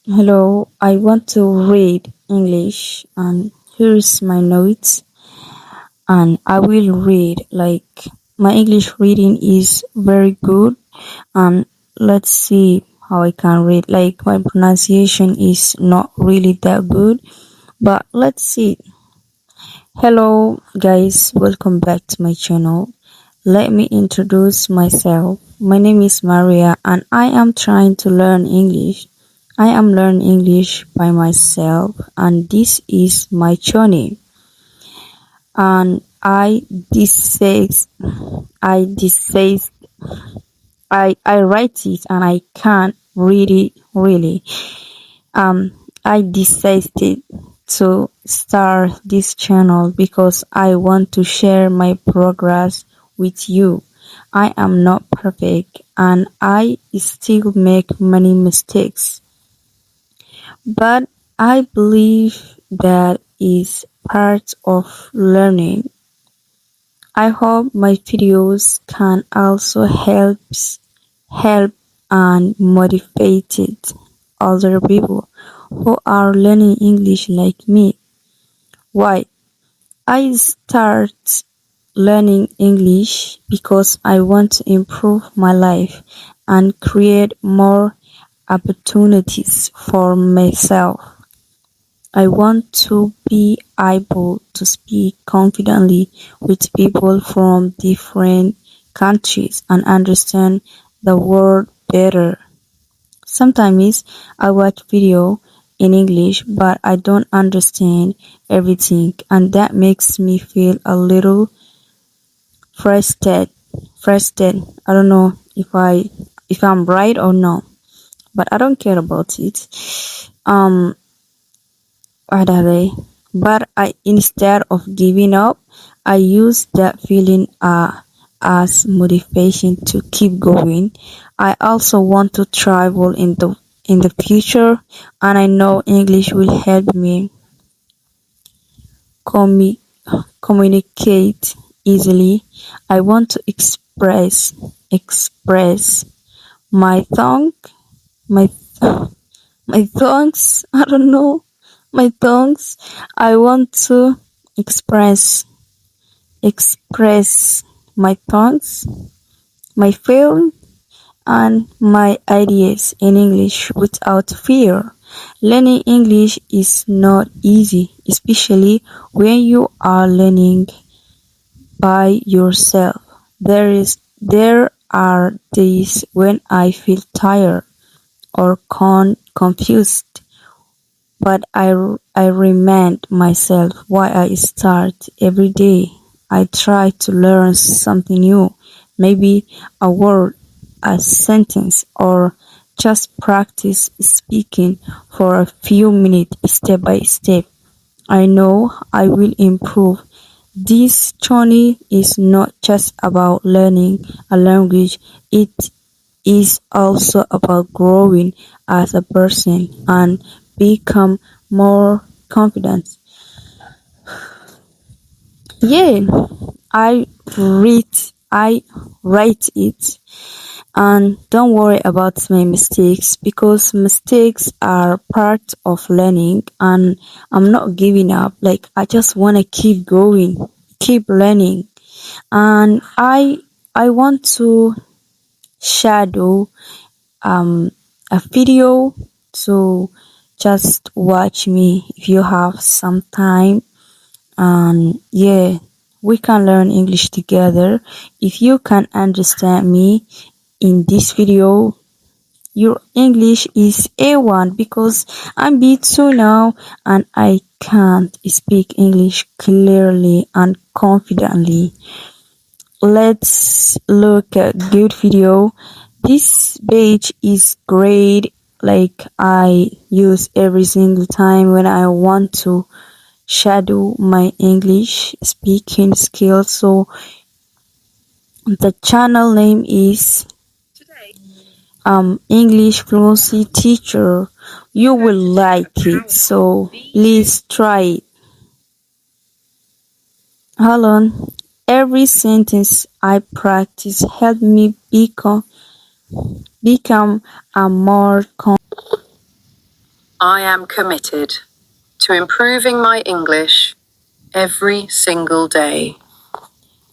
Hello, I want to read English and here's my notes and I will read my English reading is very good and let's see how I can read. Like my pronunciation is not really that good, but let's see. Hello guys, welcome back to my channel. Let me introduce myself. My name is Maria and I am trying to learn English. I am learning English by myself and this is my journey. And I write it and I can't read it really. Um, I decided to start this channel because I want to share my progress with you. I am not perfect and I still make many mistakes, but I believe that is part of learning. I hope my videos can also help and motivate other people who are learning English like me. Why? I start learning English because I want to improve my life and create more opportunities for myself. I want to be able to speak confidently with people from different countries and understand the world better. Sometimes I watch video in English but I don't understand everything and that makes me feel a little frustrated. Frustrated. I don't know if I'm right or not, but I don't care about it. Um what are they? But I instead of giving up, I use that feeling as motivation to keep going. I also want to travel in the future and I know English will help me commu- communicate easily. I want to express my tongue my my thoughts. I don't know my thoughts. I want to express express my thoughts, my feelings, and my ideas in English without fear. Learning English is not easy, especially when you are learning by yourself. There are days when I feel tired or confused, but I remind myself why I start every day. I try to learn something new, maybe a word, a sentence, or just practice speaking for a few minutes step by step. I know I will improve. This journey is not just about learning a language, it is also about growing as a person and become more confident. Yeah, I I write it and don't worry about my mistakes because mistakes are part of learning and I'm not giving up. Like I just want to keep going, keep learning and I want to shadow um a video so just watch me if you have some time and yeah we can learn English together. If you can understand me in this video, your English is A1 because I'm B2 now and I can't speak English clearly and confidently. Let's look at good video. This page is great. Like I use every single time when I want to shadow my English speaking skills. So the channel name is English Fluency Teacher. You will like it. So please try it. Hold on. Every sentence I practice help me become a more I am committed to improving my English every single day.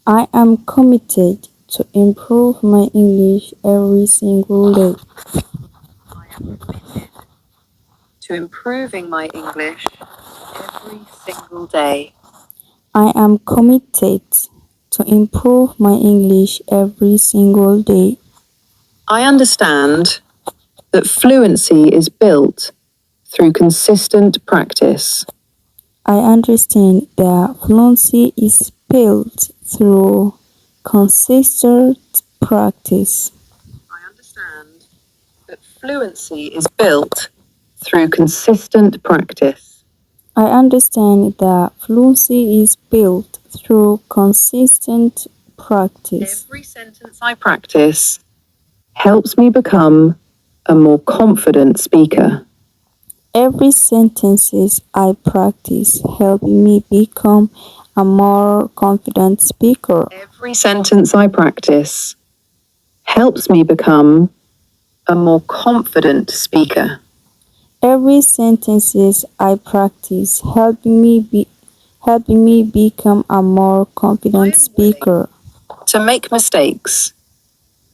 I am committed to improve my English every single day. I am committed to improving my English every single day. I am committed to improve my English every single day. I understand that fluency is built through consistent practice. I understand that fluency is built through consistent practice. I understand that fluency is built through consistent practice. I understand that fluency is built through consistent practice. Every sentence I practice helps me become a more confident speaker. Every sentences I practice help me become a more confident speaker. Every sentence I practice helps me become a more confident speaker. Every sentences I practice helping me become a more confident speaker. To make mistakes,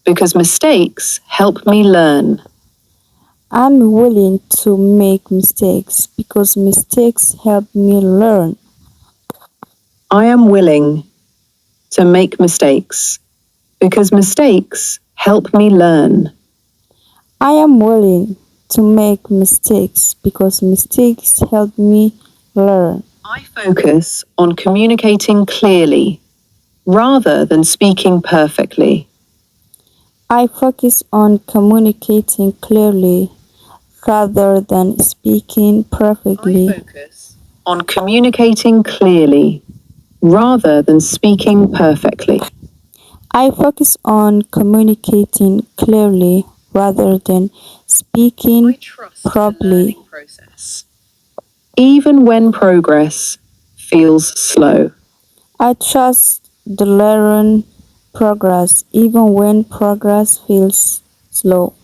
because mistakes help me learn. I'm willing to make mistakes because mistakes help me learn. I am willing to make mistakes because mistakes help me learn. I am willing to make mistakes because mistakes help me learn. I focus on communicating clearly rather than speaking perfectly. I focus on communicating clearly rather than speaking perfectly. I focus on communicating clearly rather than speaking perfectly. I focus on communicating clearly rather than speaking properly. Process. Even when progress feels slow. I trust the learning progress even when progress feels slow.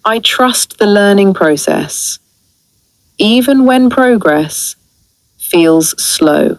I trust the learning process, even when progress feels slow.